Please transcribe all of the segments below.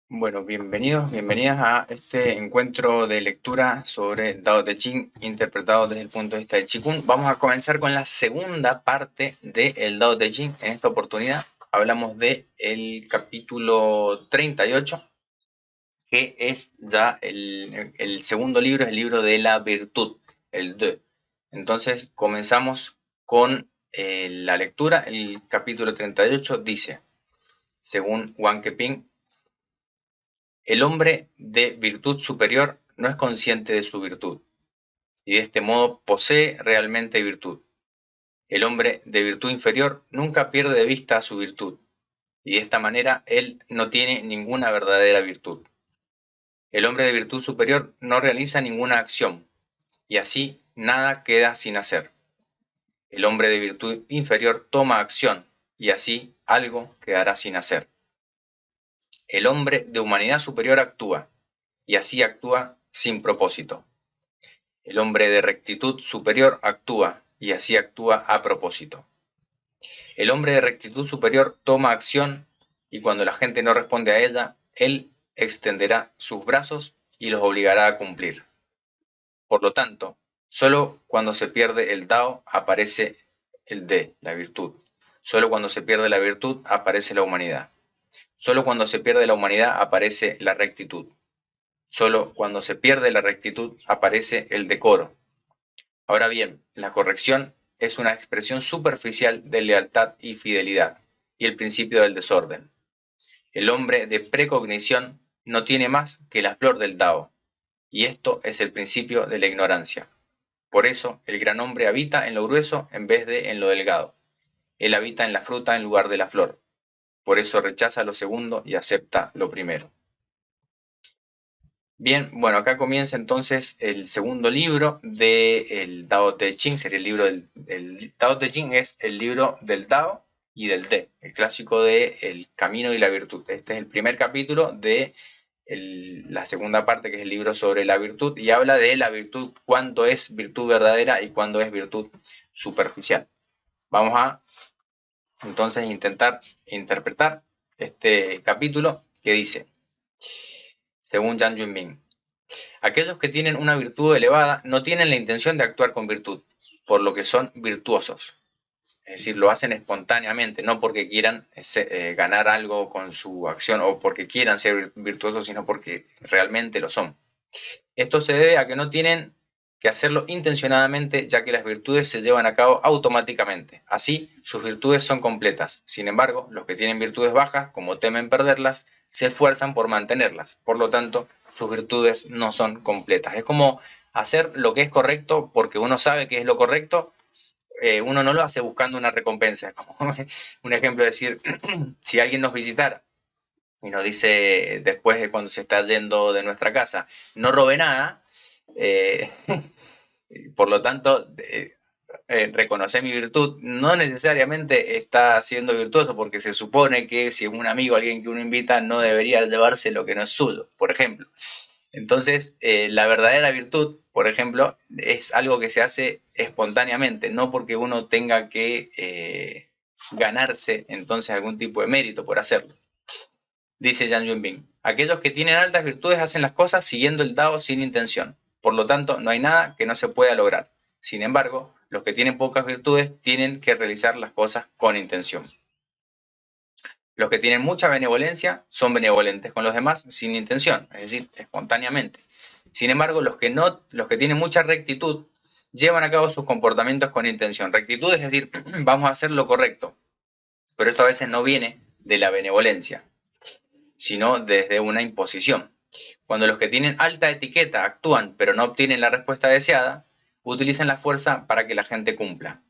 Bueno, bienvenidos, bienvenidas a este encuentro de lectura sobre Dao De Ching interpretado desde el punto de vista del Qigong. Vamos a comenzar con la segunda parte del Dao De Ching. En esta oportunidad hablamos del capítulo 38, que es ya el segundo libro, es el libro de la virtud, el De. Entonces comenzamos con la lectura. El capítulo 38 dice, según Wang Keping: el hombre de virtud superior no es consciente de su virtud, y de este modo posee realmente virtud. El hombre de virtud inferior nunca pierde de vista su virtud, y de esta manera él no tiene ninguna verdadera virtud. El hombre de virtud superior no realiza ninguna acción, y así nada queda sin hacer. El hombre de virtud inferior toma acción, y así algo quedará sin hacer. El hombre de humanidad superior actúa, y así actúa sin propósito. El hombre de rectitud superior actúa, y así actúa a propósito. El hombre de rectitud superior toma acción, y cuando la gente no responde a ella, él extenderá sus brazos y los obligará a cumplir. Por lo tanto, solo cuando se pierde el Dao aparece el De, la virtud. Solo cuando se pierde la virtud aparece la humanidad. Solo cuando se pierde la humanidad aparece la rectitud. Solo cuando se pierde la rectitud aparece el decoro. Ahora bien, la corrección es una expresión superficial de lealtad y fidelidad, y el principio del desorden. El hombre de precognición no tiene más que la flor del Dao, y esto es el principio de la ignorancia. Por eso, el gran hombre habita en lo grueso en vez de en lo delgado. Él habita en la fruta en lugar de la flor. Por eso rechaza lo segundo y acepta lo primero. Bien, bueno, acá comienza entonces el segundo libro del Tao Te Ching. Sería el libro del Tao Te Ching, es el libro del Tao y del Te, el clásico de el camino y la virtud. Este es el primer capítulo de la segunda parte, que es el libro sobre la virtud, y habla de la virtud, cuándo es virtud verdadera y cuándo es virtud superficial. Vamos a entonces intentar interpretar este capítulo, que dice, según Yang Junbin: aquellos que tienen una virtud elevada no tienen la intención de actuar con virtud, por lo que son virtuosos. Es decir, lo hacen espontáneamente, no porque quieran ganar algo con su acción o porque quieran ser virtuosos, sino porque realmente lo son. Esto se debe a que no tienen que hacerlo intencionadamente, ya que las virtudes se llevan a cabo automáticamente. Así, sus virtudes son completas. Sin embargo, los que tienen virtudes bajas, como temen perderlas, se esfuerzan por mantenerlas. Por lo tanto, sus virtudes no son completas. Es como hacer lo que es correcto porque uno sabe que es lo correcto. Uno no lo hace buscando una recompensa. Como un ejemplo es decir, si alguien nos visitara y nos dice después de cuando se está yendo de nuestra casa, no robe nada, eh, por lo tanto, reconocer mi virtud no necesariamente está siendo virtuoso, porque se supone que si es un amigo, alguien que uno invita, no debería llevarse lo que no es suyo, por ejemplo. Entonces, la verdadera virtud, por ejemplo, es algo que se hace espontáneamente, no porque uno tenga que ganarse entonces algún tipo de mérito por hacerlo. Dice Yang Yunbin: aquellos que tienen altas virtudes hacen las cosas siguiendo el Dao sin intención. Por lo tanto, no hay nada que no se pueda lograr. Sin embargo, los que tienen pocas virtudes tienen que realizar las cosas con intención. Los que tienen mucha benevolencia son benevolentes con los demás sin intención, es decir, espontáneamente. Sin embargo, los que tienen mucha rectitud llevan a cabo sus comportamientos con intención. Rectitud es decir, vamos a hacer lo correcto, pero esto a veces no viene de la benevolencia, sino desde una imposición. Cuando los que tienen alta etiqueta actúan pero no obtienen la respuesta deseada, utilizan la fuerza para que la gente cumpla.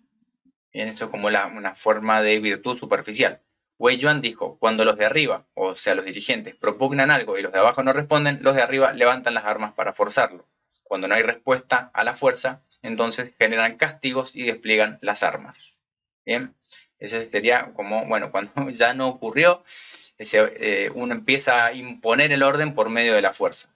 Bien, esto es como una forma de virtud superficial. Wei Yuan dijo: cuando los de arriba, o sea los dirigentes, propugnan algo y los de abajo no responden, los de arriba levantan las armas para forzarlo. Cuando no hay respuesta a la fuerza, entonces generan castigos y despliegan las armas. Bien, ese sería como, bueno, cuando ya no ocurrió, uno empieza a imponer el orden por medio de la fuerza.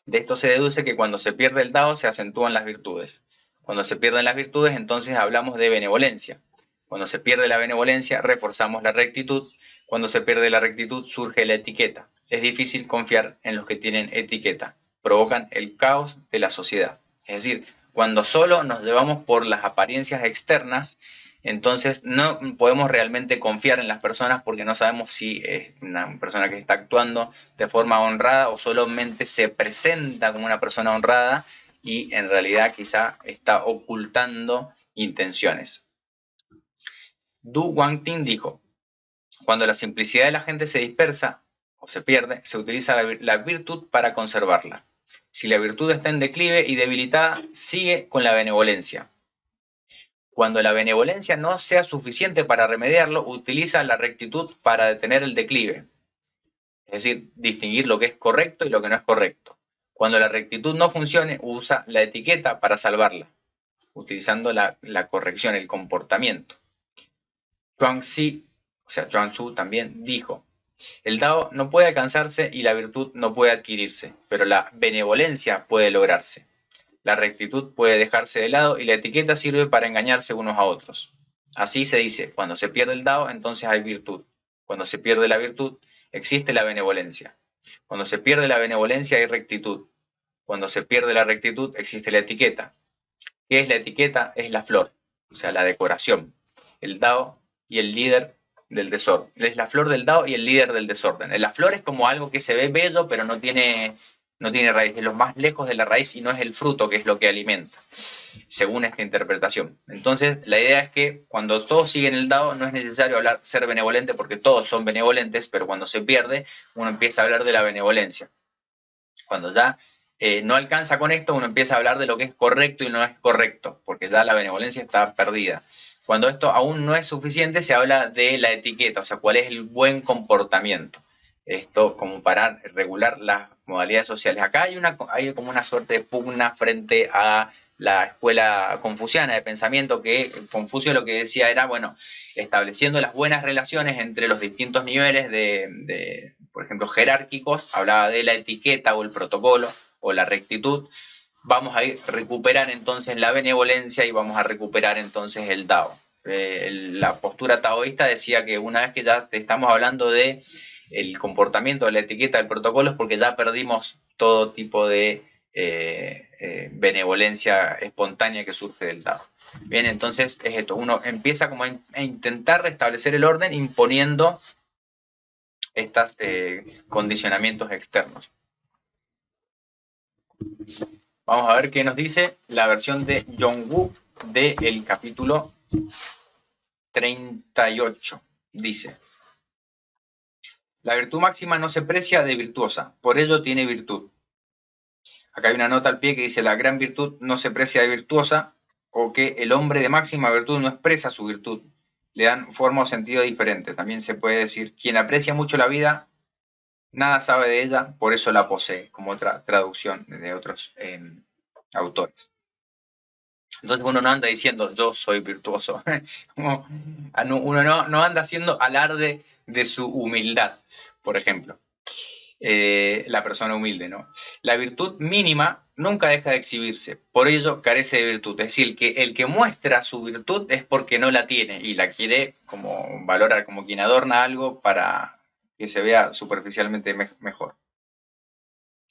De esto se deduce que cuando se pierde el Dao se acentúan las virtudes. Cuando se pierden las virtudes, entonces hablamos de benevolencia. Cuando se pierde la benevolencia, reforzamos la rectitud. Cuando se pierde la rectitud, surge la etiqueta. es difícil confiar en los que tienen etiqueta. Provocan el caos de la sociedad. Es decir, cuando solo nos llevamos por las apariencias externas, entonces no podemos realmente confiar en las personas porque no sabemos si es una persona que está actuando de forma honrada o solamente se presenta como una persona honrada y en realidad quizá está ocultando intenciones. Du Guangting dijo, cuando la simplicidad de la gente se dispersa o se pierde, se utiliza la virtud para conservarla. Si la virtud está en declive y debilitada, sigue con la benevolencia. Cuando la benevolencia no sea suficiente para remediarlo, utiliza la rectitud para detener el declive. Es decir, distinguir lo que es correcto y lo que no es correcto. Cuando la rectitud no funcione, usa la etiqueta para salvarla, utilizando la corrección, el comportamiento. Zhuangzi, o sea, Zhuangzi también dijo, el Dao no puede alcanzarse y la virtud no puede adquirirse, pero la benevolencia puede lograrse. La rectitud puede dejarse de lado y la etiqueta sirve para engañarse unos a otros. Así se dice, cuando se pierde el Dao, entonces hay virtud. Cuando se pierde la virtud, existe la benevolencia. Cuando se pierde la benevolencia, hay rectitud. Cuando se pierde la rectitud, existe la etiqueta. ¿Qué es la etiqueta? Es la flor, o sea, la decoración. El Dao y el líder del desorden. Es la flor del Dao y el líder del desorden. La flor es como algo que se ve bello, pero no tiene raíz. Es lo más lejos de la raíz y no es el fruto que es lo que alimenta, según esta interpretación. Entonces, la idea es que cuando todos siguen el Dao, no es necesario ser benevolente porque todos son benevolentes, pero cuando se pierde, uno empieza a hablar de la benevolencia. Cuando ya no alcanza con esto, uno empieza a hablar de lo que es correcto y no es correcto, porque ya la benevolencia está perdida. Cuando esto aún no es suficiente, se habla de la etiqueta, o sea, cuál es el buen comportamiento. Esto como para regular las modalidades sociales. Acá hay como una suerte de pugna frente a la escuela confuciana de pensamiento, que Confucio lo que decía era, bueno, estableciendo las buenas relaciones entre los distintos niveles por ejemplo, jerárquicos, hablaba de la etiqueta o el protocolo o la rectitud, vamos a recuperar entonces la benevolencia y vamos a recuperar entonces el Dao. La postura taoísta decía que una vez que ya estamos hablando de el comportamiento de la etiqueta del protocolo es porque ya perdimos todo tipo de benevolencia espontánea que surge del Dao. Bien, entonces es esto, uno empieza como a intentar restablecer el orden imponiendo estos condicionamientos externos. Vamos a ver qué nos dice la versión de Yongwu del capítulo 38. Dice, la virtud máxima no se precia de virtuosa, por ello tiene virtud. Acá hay una nota al pie que dice, la gran virtud no se precia de virtuosa, o que el hombre de máxima virtud no expresa su virtud. Le dan forma o sentido diferente. También se puede decir, quien aprecia mucho la vida, nada sabe de ella, por eso la posee, como otra traducción de otros autores. Entonces uno no anda diciendo, yo soy virtuoso. Uno no anda haciendo alarde de su humildad, por ejemplo. La persona humilde, ¿no? La virtud mínima nunca deja de exhibirse, por ello carece de virtud. Es decir, el que muestra su virtud es porque no la tiene y la quiere como valorar, como quien adorna algo para que se vea superficialmente mejor.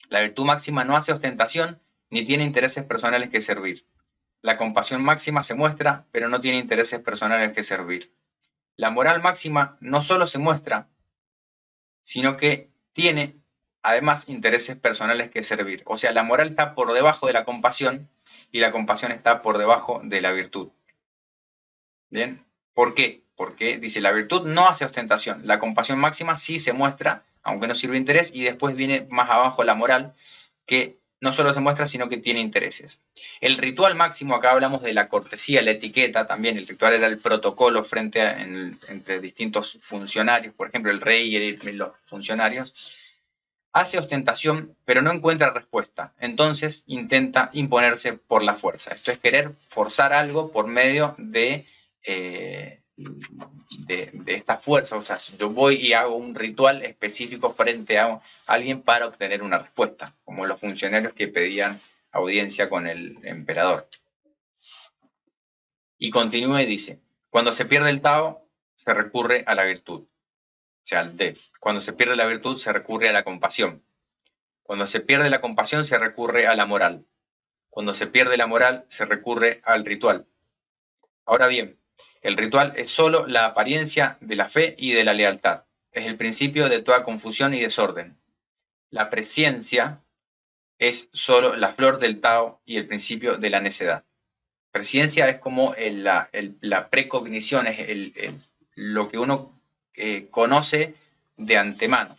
La virtud máxima no hace ostentación ni tiene intereses personales que servir. La compasión máxima se muestra, pero no tiene intereses personales que servir. La moral máxima no solo se muestra, sino que tiene además intereses personales que servir. O sea, la moral está por debajo de la compasión y la compasión está por debajo de la virtud. ¿Bien? ¿Por qué? Porque dice, la virtud no hace ostentación. La compasión máxima sí se muestra, aunque no sirve interés, y después viene más abajo la moral, que no solo se muestra, sino que tiene intereses. El ritual máximo, acá hablamos de la cortesía, la etiqueta también. El ritual era el protocolo entre distintos funcionarios, por ejemplo, el rey y los funcionarios. Hace ostentación, pero no encuentra respuesta. Entonces intenta imponerse por la fuerza. Esto es querer forzar algo por medio de esta fuerza. O sea, si yo voy y hago un ritual específico frente a alguien para obtener una respuesta, como los funcionarios que pedían audiencia con el emperador. Y continúa y dice, cuando se pierde el Tao, se recurre a la virtud. sea, el D. Cuando se pierde la virtud se recurre a la compasión. Cuando se pierde la compasión se recurre a la moral. Cuando se pierde la moral se recurre al ritual. Ahora bien, el ritual es solo la apariencia de la fe y de la lealtad. Es el principio de toda confusión y desorden. La presciencia es solo la flor del Tao y el principio de la necedad. Presciencia es como la precognición, es lo que uno conoce de antemano.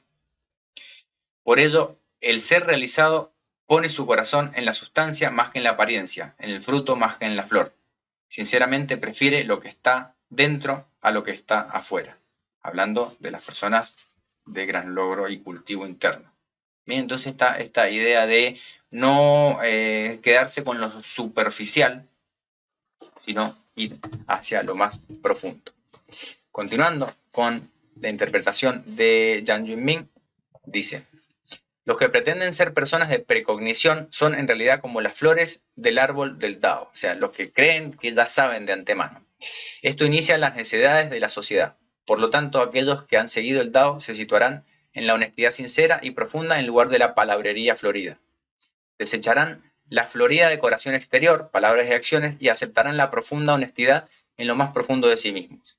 Por ello, el ser realizado pone su corazón en la sustancia más que en la apariencia, en el fruto más que en la flor. Sinceramente prefiere lo que está dentro a lo que está afuera, hablando de las personas de gran logro y cultivo interno. Bien, entonces esta idea de no quedarse con lo superficial, sino ir hacia lo más profundo. Continuando con la interpretación de Yang Junming, dice: los que pretenden ser personas de precognición son en realidad como las flores del árbol del Tao, o sea, los que creen que ya saben de antemano. Esto inicia las necesidades de la sociedad. Por lo tanto, aquellos que han seguido el Tao se situarán en la honestidad sincera y profunda en lugar de la palabrería florida. Desecharán la florida decoración exterior, palabras y acciones, y aceptarán la profunda honestidad en lo más profundo de sí mismos.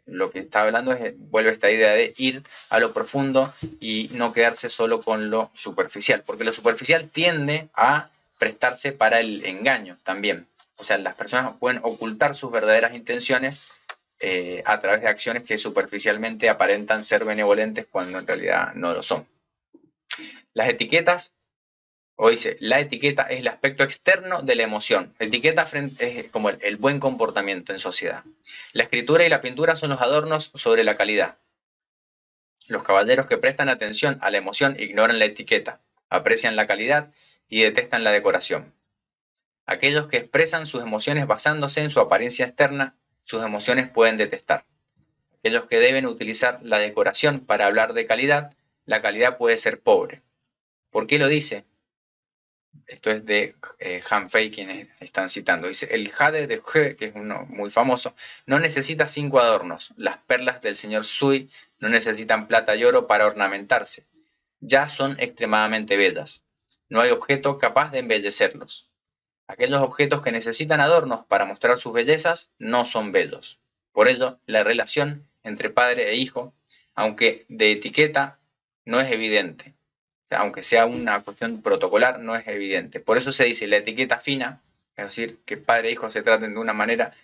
Lo que está hablando vuelve a esta idea de ir a lo profundo y no quedarse solo con lo superficial, porque lo superficial tiende a prestarse para el engaño también. O sea, las personas pueden ocultar sus verdaderas intenciones a través de acciones que superficialmente aparentan ser benevolentes cuando en realidad no lo son. Las etiquetas, o dice, la etiqueta es el aspecto externo de la emoción. Etiqueta es como el buen comportamiento en sociedad. La escritura y la pintura son los adornos sobre la calidad. Los caballeros que prestan atención a la emoción ignoran la etiqueta, aprecian la calidad y detestan la decoración. Aquellos que expresan sus emociones basándose en su apariencia externa, sus emociones pueden detestar. Aquellos que deben utilizar la decoración para hablar de calidad, la calidad puede ser pobre. ¿Por qué lo dice? Esto es de Han Fei, quienes están citando. Dice: el jade de He, que es uno muy famoso, no necesita 5 adornos. Las perlas del señor Sui no necesitan plata y oro para ornamentarse. Ya son extremadamente bellas. No hay objeto capaz de embellecerlos. Aquellos objetos que necesitan adornos para mostrar sus bellezas no son bellos. Por ello, la relación entre padre e hijo, aunque de etiqueta, no es evidente. Aunque sea una cuestión protocolar, no es evidente. Por eso se dice la etiqueta fina, es decir, que padre e hijo se traten de una manera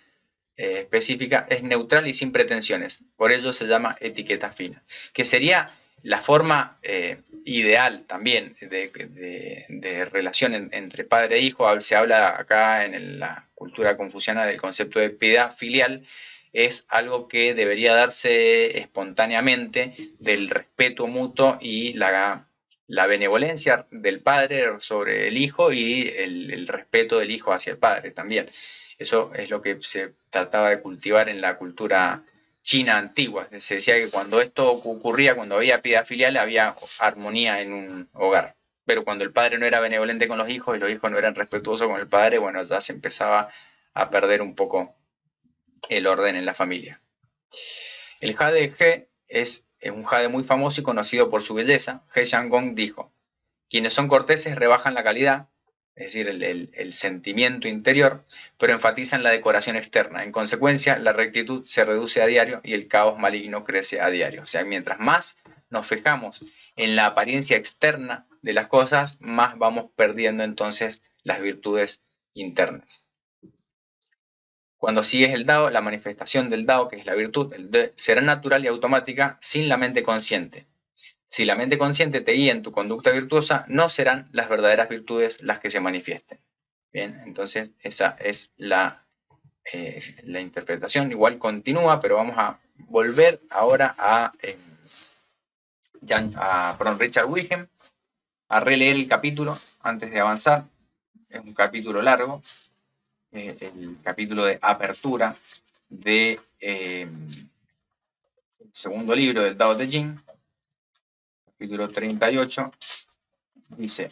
específica, es neutral y sin pretensiones. Por ello se llama etiqueta fina, que sería la forma ideal también de relación entre padre e hijo. Se habla acá en la cultura confuciana del concepto de piedad filial. Es algo que debería darse espontáneamente, del respeto mutuo y la benevolencia del padre sobre el hijo y el respeto del hijo hacia el padre también. Eso es lo que se trataba de cultivar en la cultura china antigua. Se decía que cuando esto ocurría, cuando había piedad filial, había armonía en un hogar. Pero cuando el padre no era benevolente con los hijos y los hijos no eran respetuosos con el padre, bueno, ya se empezaba a perder un poco el orden en la familia. El jade He es un jade muy famoso y conocido por su belleza. He Shanggong dijo: quienes son corteses rebajan la calidad, es decir, el sentimiento interior, pero enfatizan la decoración externa. En consecuencia, la rectitud se reduce a diario y el caos maligno crece a diario. O sea, mientras más nos fijamos en la apariencia externa de las cosas, más vamos perdiendo entonces las virtudes internas. Cuando sigues el Dao, la manifestación del Dao, que es la virtud, el De, será natural y automática sin la mente consciente. Si la mente consciente te guía en tu conducta virtuosa, no serán las verdaderas virtudes las que se manifiesten. Bien, entonces esa es la interpretación. Igual continúa, pero vamos a volver ahora a Richard Wilhelm, a releer el capítulo antes de avanzar. Es un capítulo largo, el capítulo de apertura del segundo libro del Tao Te Ching, capítulo 38, dice: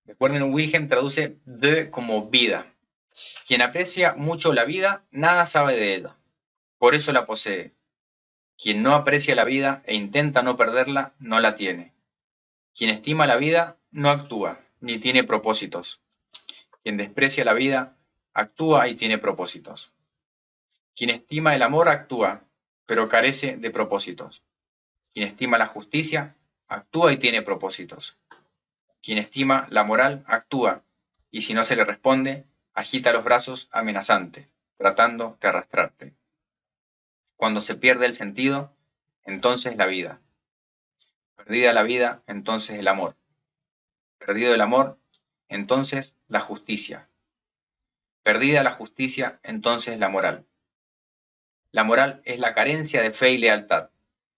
recuerden, Wilhelm traduce de como vida. Quien aprecia mucho la vida, nada sabe de ella. Por eso la posee. Quien no aprecia la vida e intenta no perderla, no la tiene. Quien estima la vida, no actúa, ni tiene propósitos. Quien desprecia la vida, actúa y tiene propósitos. Quien estima el amor, actúa, pero carece de propósitos. Quien estima la justicia, actúa y tiene propósitos. Quien estima la moral, actúa, y si no se le responde, agita los brazos amenazante, tratando de arrastrarte. Cuando se pierde el sentido, entonces la vida. Perdida la vida, entonces el amor. Perdido el amor, entonces la justicia. Perdida la justicia, entonces la moral. La moral es la carencia de fe y lealtad,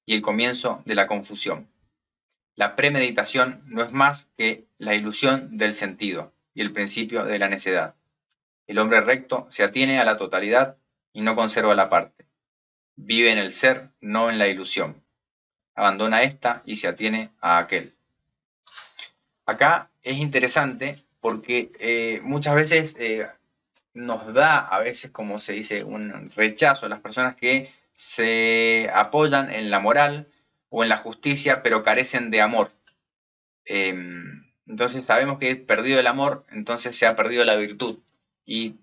y el comienzo de la confusión. La premeditación no es más que la ilusión del sentido y el principio de la necedad. El hombre recto se atiene a la totalidad y no conserva la parte. Vive en el ser, no en la ilusión. Abandona esta y se atiene a aquel. Acá es interesante porque muchas veces nos da, a veces, como se dice, un rechazo a las personas que se apoyan en la moral o en la justicia, pero carecen de amor. Entonces sabemos que perdido el amor, entonces se ha perdido la virtud y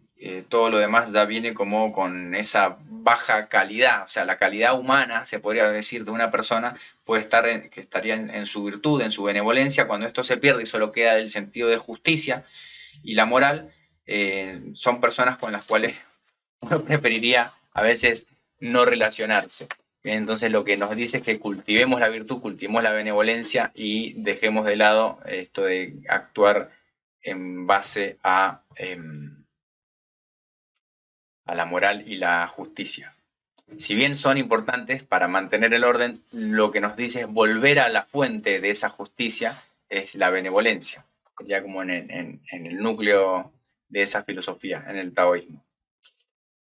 todo lo demás ya viene como con esa baja calidad, o sea, la calidad humana, se podría decir, de una persona puede estar que estaría en su virtud, en su benevolencia. Cuando esto se pierde y solo queda el sentido de justicia y la moral, son personas con las cuales uno preferiría a veces no relacionarse. Entonces lo que nos dice es que cultivemos la virtud, cultivemos la benevolencia y dejemos de lado esto de actuar en base a la moral y la justicia. Si bien son importantes para mantener el orden, lo que nos dice es volver a la fuente de esa justicia, es la benevolencia, ya como en el núcleo de esa filosofía, en el taoísmo.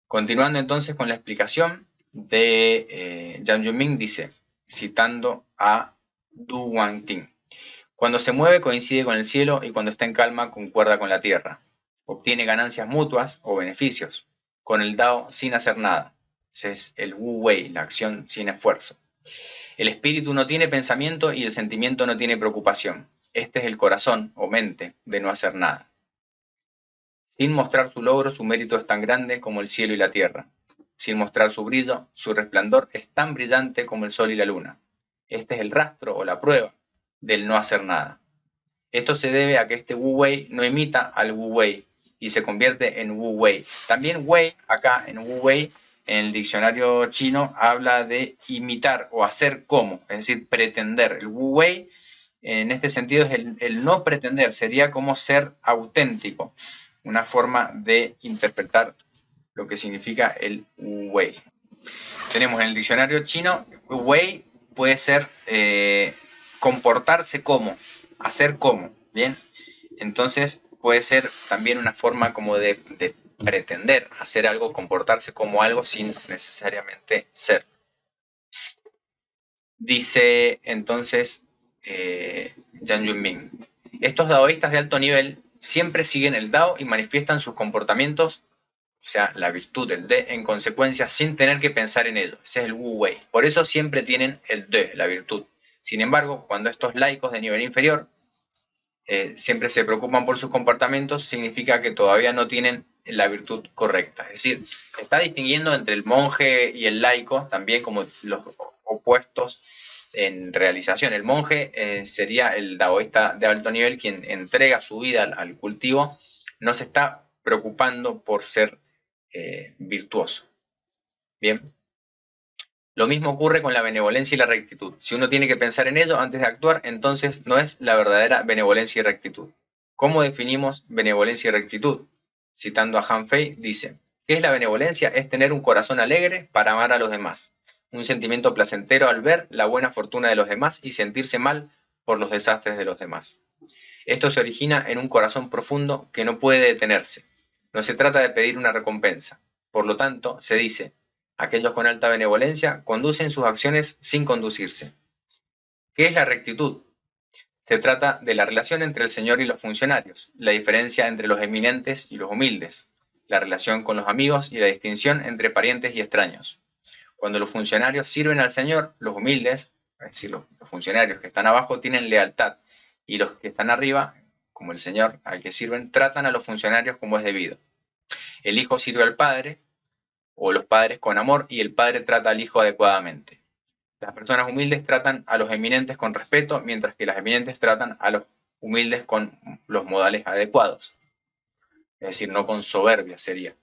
Continuando entonces con la explicación de Yang Yunming, dice, citando a Du Wangting: cuando se mueve coincide con el cielo y cuando está en calma concuerda con la tierra. Obtiene ganancias mutuas o beneficios con el Dao sin hacer nada. Ese es el Wu Wei, la acción sin esfuerzo. El espíritu no tiene pensamiento y el sentimiento no tiene preocupación. Este es el corazón o mente de no hacer nada. Sin mostrar su logro, su mérito es tan grande como el cielo y la tierra. Sin mostrar su brillo, su resplandor es tan brillante como el sol y la luna. Este es el rastro o la prueba del no hacer nada. Esto se debe a que este Wu Wei no imita al Wu Wei y se convierte en Wu Wei. También Wei, acá en Wu Wei, en el diccionario chino, habla de imitar o hacer como, es decir, pretender. El Wu Wei, en este sentido, es el no pretender, sería como ser auténtico, una forma de interpretar lo que significa el Wu Wei. Tenemos en el diccionario chino, Wu Wei puede ser comportarse como, hacer como, ¿bien? Entonces puede ser también una forma como de pretender hacer algo, comportarse como algo sin necesariamente ser. Dice entonces Yang Yunming: estos daoístas de alto nivel siempre siguen el Dao y manifiestan sus comportamientos, o sea, la virtud del De, en consecuencia, sin tener que pensar en ello. Ese es el Wu Wei. Por eso siempre tienen el De, la virtud. Sin embargo, cuando estos laicos de nivel inferior siempre se preocupan por sus comportamientos, significa que todavía no tienen la virtud correcta. Es decir, está distinguiendo entre el monje y el laico, también como los opuestos en realización. El monje sería el daoísta de alto nivel, quien entrega su vida al cultivo, no se está preocupando por ser virtuoso. Bien. Lo mismo ocurre con la benevolencia y la rectitud. Si uno tiene que pensar en ello antes de actuar, entonces no es la verdadera benevolencia y rectitud. ¿Cómo definimos benevolencia y rectitud? Citando a Han Fei, dice: ¿qué es la benevolencia? Es tener un corazón alegre para amar a los demás, un sentimiento placentero al ver la buena fortuna de los demás y sentirse mal por los desastres de los demás. Esto se origina en un corazón profundo que no puede detenerse. No se trata de pedir una recompensa. Por lo tanto, se dice: aquellos con alta benevolencia conducen sus acciones sin conducirse. ¿Qué es la rectitud? Se trata de la relación entre el señor y los funcionarios, la diferencia entre los eminentes y los humildes, la relación con los amigos y la distinción entre parientes y extraños. Cuando los funcionarios sirven al Señor, los humildes, es decir, los funcionarios que están abajo tienen lealtad y los que están arriba, como el Señor al que sirven, tratan a los funcionarios como es debido. El Hijo sirve al Padre o los padres con amor y el Padre trata al Hijo adecuadamente. Las personas humildes tratan a los eminentes con respeto, mientras que las eminentes tratan a los humildes con los modales adecuados. Es decir, no con soberbia sería.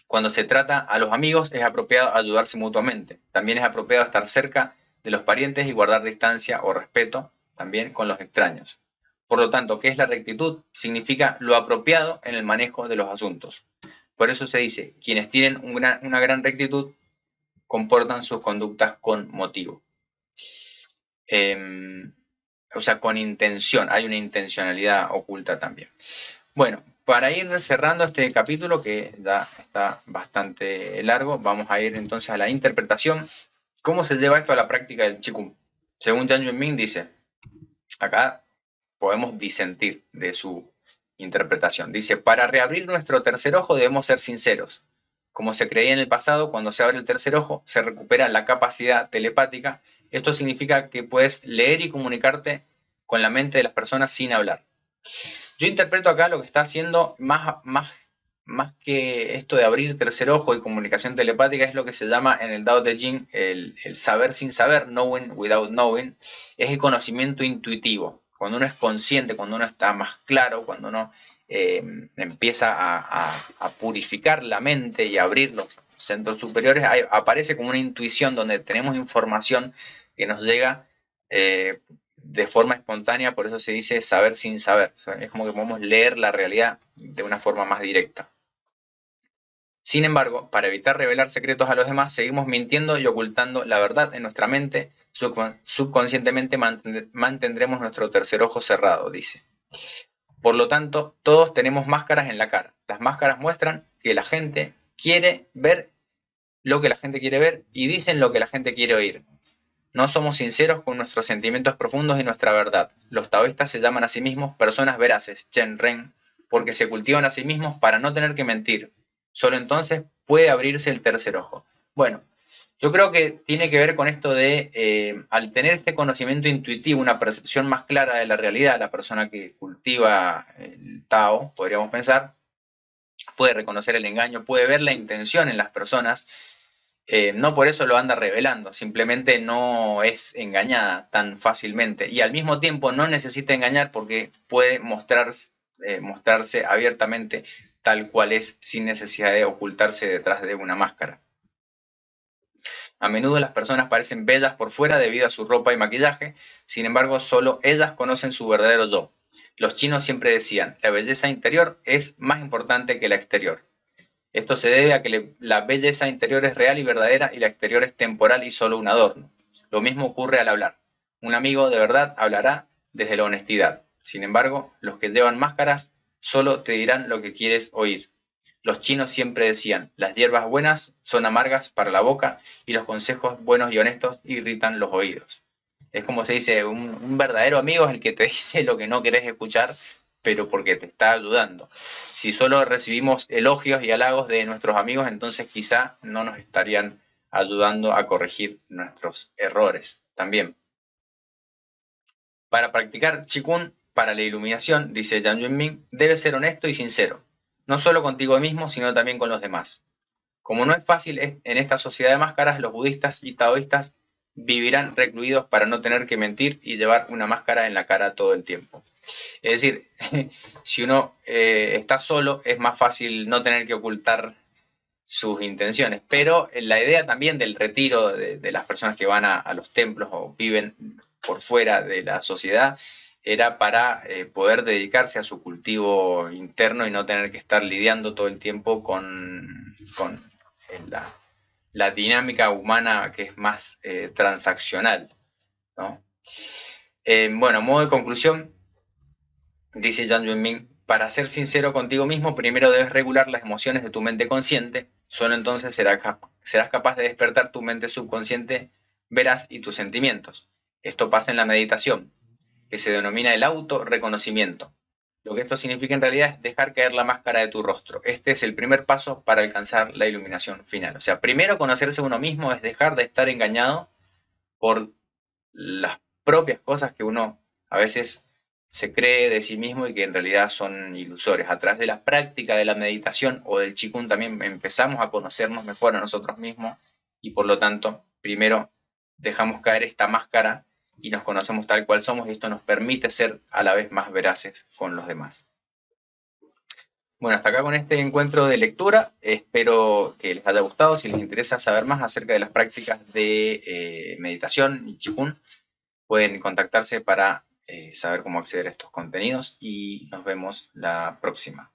Cuando se trata a los amigos es apropiado ayudarse mutuamente. También es apropiado estar cerca de los parientes y guardar distancia o respeto también con los extraños. Por lo tanto, ¿qué es la rectitud? Significa lo apropiado en el manejo de los asuntos. Por eso se dice, quienes tienen una gran rectitud comportan sus conductas con motivo. O sea, con intención, hay una intencionalidad oculta también. Bueno, para ir cerrando este capítulo, que ya está bastante largo, vamos a ir entonces a la interpretación. ¿Cómo se lleva esto a la práctica del Qigong? Según Yang Yuanming dice, acá podemos disentir de su interpretación. Dice, para reabrir nuestro tercer ojo debemos ser sinceros. Como se creía en el pasado, cuando se abre el tercer ojo, se recupera la capacidad telepática. Esto significa que puedes leer y comunicarte con la mente de las personas sin hablar. Yo interpreto acá lo que está haciendo más que esto de abrir tercer ojo y comunicación telepática, es lo que se llama en el Tao Te Ching el saber sin saber, knowing without knowing, es el conocimiento intuitivo. Cuando uno es consciente, cuando uno está más claro, cuando uno empieza a purificar la mente y a abrir los centros superiores, aparece como una intuición donde tenemos información que nos llega de forma espontánea, por eso se dice saber sin saber. O sea, es como que podemos leer la realidad de una forma más directa. Sin embargo, para evitar revelar secretos a los demás, seguimos mintiendo y ocultando la verdad en nuestra mente. Subconscientemente mantendremos nuestro tercer ojo cerrado, dice. Por lo tanto, todos tenemos máscaras en la cara. Las máscaras muestran que la gente quiere ver lo que la gente quiere ver y dicen lo que la gente quiere oír. No somos sinceros con nuestros sentimientos profundos y nuestra verdad. Los taoístas se llaman a sí mismos personas veraces, Chen Ren, porque se cultivan a sí mismos para no tener que mentir. Solo entonces puede abrirse el tercer ojo. Bueno, yo creo que tiene que ver con esto de, al tener este conocimiento intuitivo, una percepción más clara de la realidad, la persona que cultiva el Tao, podríamos pensar, puede reconocer el engaño, puede ver la intención en las personas. No por eso lo anda revelando, simplemente no es engañada tan fácilmente y al mismo tiempo no necesita engañar porque puede mostrarse abiertamente tal cual es sin necesidad de ocultarse detrás de una máscara. A menudo las personas parecen bellas por fuera debido a su ropa y maquillaje, sin embargo solo ellas conocen su verdadero yo. Los chinos siempre decían, la belleza interior es más importante que la exterior. Esto se debe a que la belleza interior es real y verdadera y la exterior es temporal y solo un adorno. Lo mismo ocurre al hablar. Un amigo de verdad hablará desde la honestidad. Sin embargo, los que llevan máscaras solo te dirán lo que quieres oír. Los chinos siempre decían, las hierbas buenas son amargas para la boca y los consejos buenos y honestos irritan los oídos. Es como se dice, un verdadero amigo es el que te dice lo que no querés escuchar, pero porque te está ayudando. Si solo recibimos elogios y halagos de nuestros amigos, entonces quizá no nos estarían ayudando a corregir nuestros errores también. Para practicar Qigong para la iluminación, dice Yang Yuanming, debes ser honesto y sincero, no solo contigo mismo, sino también con los demás. Como no es fácil en esta sociedad de máscaras, los budistas y taoístas vivirán recluidos para no tener que mentir y llevar una máscara en la cara todo el tiempo. Es decir, si uno está solo, es más fácil no tener que ocultar sus intenciones. Pero la idea también del retiro de las personas que van a los templos o viven por fuera de la sociedad era para poder dedicarse a su cultivo interno y no tener que estar lidiando todo el tiempo con la dinámica humana que es más transaccional, ¿no? Bueno, a modo de conclusión, dice Yang Yuanming, para ser sincero contigo mismo, primero debes regular las emociones de tu mente consciente, solo entonces serás capaz de despertar tu mente subconsciente veraz y tus sentimientos. Esto pasa en la meditación, que se denomina el autorreconocimiento. Lo que esto significa en realidad es dejar caer la máscara de tu rostro. Este es el primer paso para alcanzar la iluminación final. O sea, primero conocerse uno mismo es dejar de estar engañado por las propias cosas que uno a veces se cree de sí mismo y que en realidad son ilusorias. A través de la práctica de la meditación o del Qigong también empezamos a conocernos mejor a nosotros mismos y por lo tanto, primero dejamos caer esta máscara y nos conocemos tal cual somos y esto nos permite ser a la vez más veraces con los demás. Bueno, hasta acá con este encuentro de lectura. Espero que les haya gustado. Si les interesa saber más acerca de las prácticas de meditación y Qigong, pueden contactarse para saber cómo acceder a estos contenidos y nos vemos la próxima.